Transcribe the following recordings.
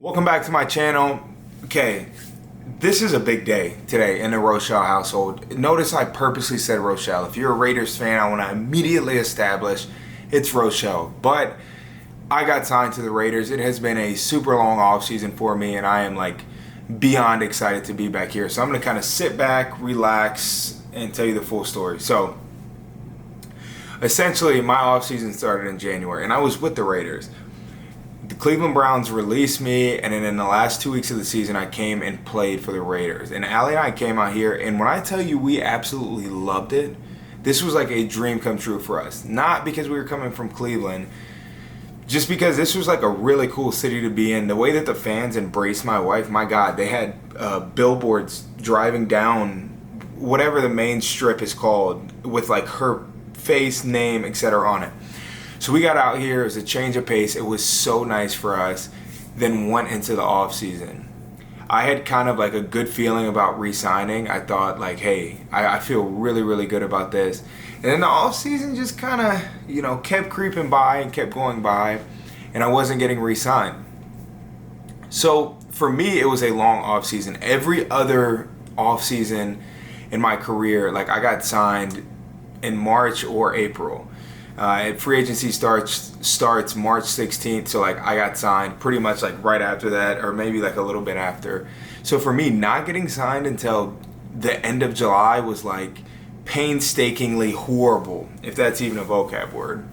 Welcome back to my channel. Okay, this is a big day today in the Rochelle household. Notice I purposely said Rochelle. If you're a Raiders fan, I want to immediately establish it's Rochelle. But I got signed to the Raiders. It has been a super long offseason for me, and I am like beyond excited to be back here. So I'm going to kind of sit back, relax, and tell you the full story. So essentially, my offseason started in January, and I was with the Raiders. The Cleveland Browns released me, and then in the last 2 weeks of the season, I came and played for the Raiders. And Allie and I came out here, and when I tell you we absolutely loved it, this was like a dream come true for us. Not because we were coming from Cleveland, just because this was like a really cool city to be in. The way that the fans embraced my wife, my God, they had billboards driving down whatever the main strip is called with like her face, name, etc. on it. So we got out here, it was a change of pace, it was so nice for us, then went into the off season. I had kind of like a good feeling about re-signing. I thought like, hey, I feel really, really good about this. And then the off season just kind of, kept creeping by and kept going by, and I wasn't getting re-signed. So for me, it was a long off season. Every other off season in my career, like I got signed in March or April. Free agency starts March 16th, so like I got signed pretty much like right after that, or maybe like a little bit after. So for me, not getting signed until the end of July was like painstakingly horrible, if that's even a vocab word.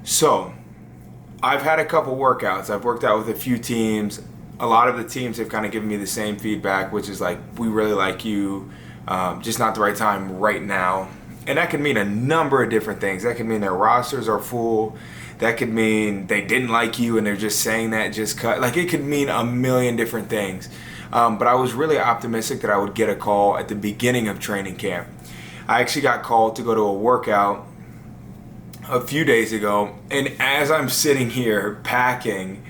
So I've had a couple workouts. I've worked out with a few teams. A lot of the teams have kind of given me the same feedback, which is like, we really like you, just not the right time right now. And that could mean a number of different things. That could mean their rosters are full. That could mean they didn't like you and they're just saying that just cut. Like it could mean a million different things. But I was really optimistic that I would get a call at the beginning of training camp. I actually got called to go to a workout a few days ago. And as I'm sitting here packing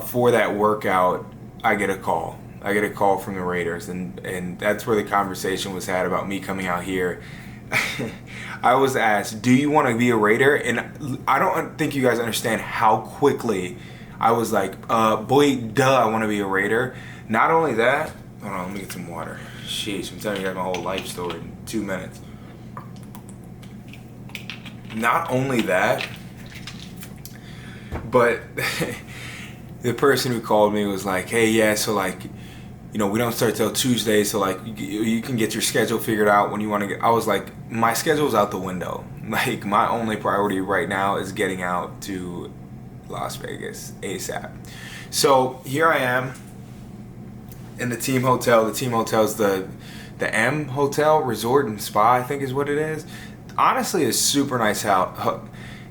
for that workout, I get a call. I get a call from the Raiders. And that's where the conversation was had about me coming out here. I was asked, do you want to be a Raider? And I don't think you guys understand how quickly I was like, boy, duh, I want to be a Raider. Not only that, hold on, let me get some water. Sheesh, I'm telling you my whole life story in 2 minutes. Not only that, but the person who called me was like, hey, yeah, so like, we don't start till Tuesday, so like you can get your schedule figured out when you want to get. I was like, my schedule's out the window. Like my only priority right now is getting out to Las Vegas ASAP. So here I am in the team hotel. The team hotel's the M Hotel Resort and Spa, I think is what it is. Honestly, a super nice house.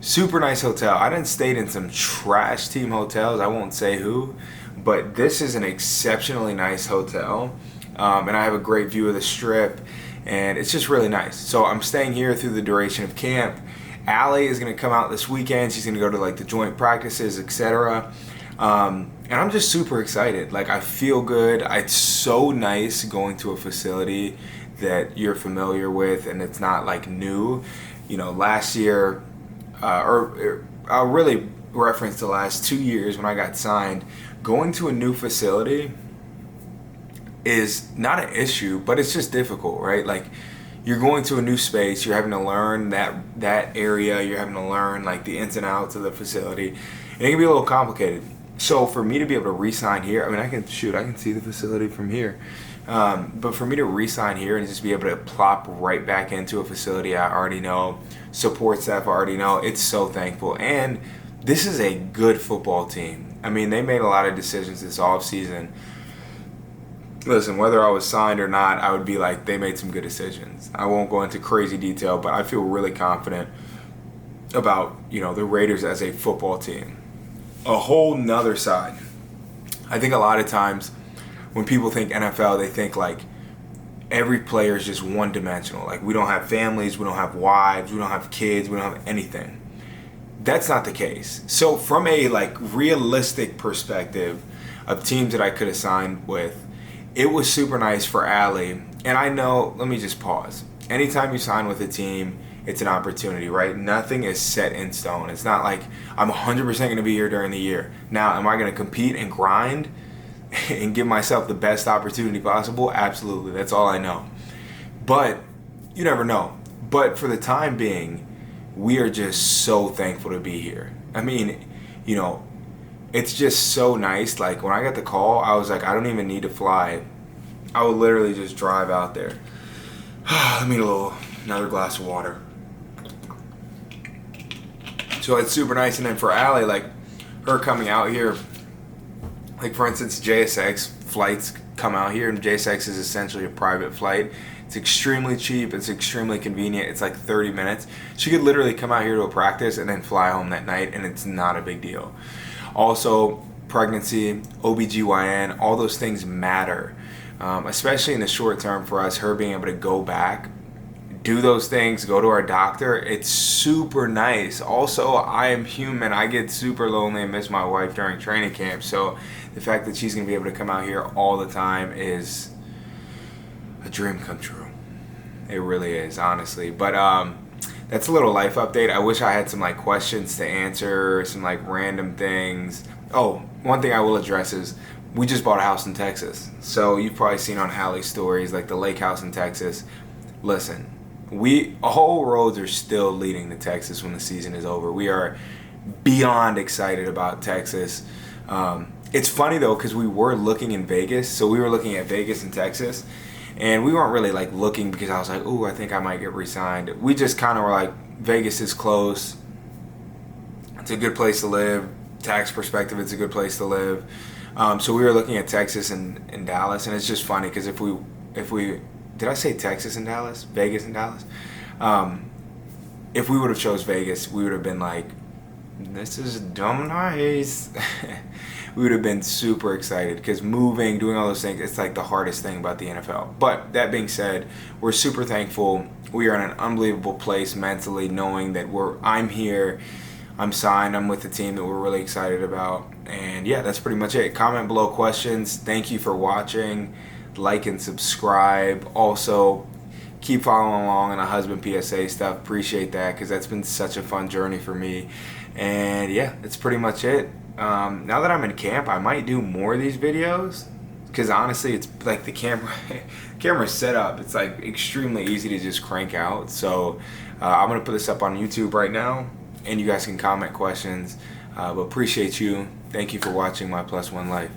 Super nice hotel. I done stayed in some trash team hotels. I won't say who. But this is an exceptionally nice hotel, and I have a great view of the strip, and it's just really nice. So I'm staying here through the duration of camp. Allie is going to come out this weekend. She's going to go to like the joint practices, etc. And I'm just super excited. Like I feel good. It's so nice going to a facility that you're familiar with, and it's not like new. Last year, or I'll really reference the last 2 years when I got signed. Going to a new facility is not an issue, but it's just difficult, right? Like you're going to a new space, you're having to learn that area, you're having to learn like the ins and outs of the facility, and it can be a little complicated. So for me to be able to re-sign here, I mean, I can see the facility from here. But for me to re-sign here and just be able to plop right back into a facility I already know, support staff I already know, it's so thankful. And this is a good football team. I mean, they made a lot of decisions this offseason. Listen, whether I was signed or not, I would be like, they made some good decisions. I won't go into crazy detail, but I feel really confident about, the Raiders as a football team. A whole nother side. I think a lot of times when people think NFL, they think like every player is just one-dimensional. Like we don't have families, we don't have wives, we don't have kids, we don't have anything. That's not the case. So from a like realistic perspective of teams that I could have signed with, it was super nice for Allie. And I know, let me just pause. Anytime you sign with a team, it's an opportunity, right? Nothing is set in stone. It's not like I'm 100% going to be here during the year. Now, am I going to compete and grind and give myself the best opportunity possible? Absolutely. That's all I know. But you never know. But for the time being, we are just so thankful to be here. I mean, you know, it's just so nice. Like when I got the call, I was like, I don't even need to fly. I would literally just drive out there. Let me get another glass of water. So it's super nice. And then for Allie, like her coming out here, like for instance, JSX flights come out here, and JSX is essentially a private flight. It's extremely cheap. It's extremely convenient. It's like 30 minutes. She could literally come out here to a practice and then fly home that night, and it's not a big deal. Also, pregnancy, OBGYN, all those things matter, especially in the short term for us, her being able to go back, do those things, go to our doctor. It's super nice. Also, I am human. I get super lonely and miss my wife during training camp. So the fact that she's going to be able to come out here all the time is a dream come true. It really is, honestly. But that's a little life update. I wish I had some like questions to answer, some like random things. Oh, one thing I will address is we just bought a house in Texas. So you've probably seen on Allie's stories like the lake house in Texas. Listen, all roads are still leading to Texas when the season is over. We are beyond excited about Texas. It's funny though, because we were looking in Vegas. So we were looking at Vegas and Texas. And we weren't really like looking because I was like, ooh, I think I might get re-signed. We just kind of were like, Vegas is close. It's a good place to live. Tax perspective, it's a good place to live. So we were looking at Texas and Dallas, and it's just funny because if we did I say Texas and Dallas? Vegas and Dallas? If we would have chose Vegas, we would have been like, this is dumb nice. We would have been super excited because moving, doing all those things, it's like the hardest thing about the NFL. But that being said, we're super thankful. We are in an unbelievable place mentally, knowing that I'm here, I'm signed, I'm with the team that we're really excited about. And yeah, that's pretty much it. Comment below questions. Thank you for watching. Like and subscribe. Also, keep following along on the husband PSA stuff. Appreciate that because that's been such a fun journey for me. And yeah, that's pretty much it. Now that I'm in camp, I might do more of these videos because honestly, it's like the camera setup. It's like extremely easy to just crank out. So I'm gonna put this up on YouTube right now, and you guys can comment questions. But appreciate you. Thank you for watching My Plus One Life.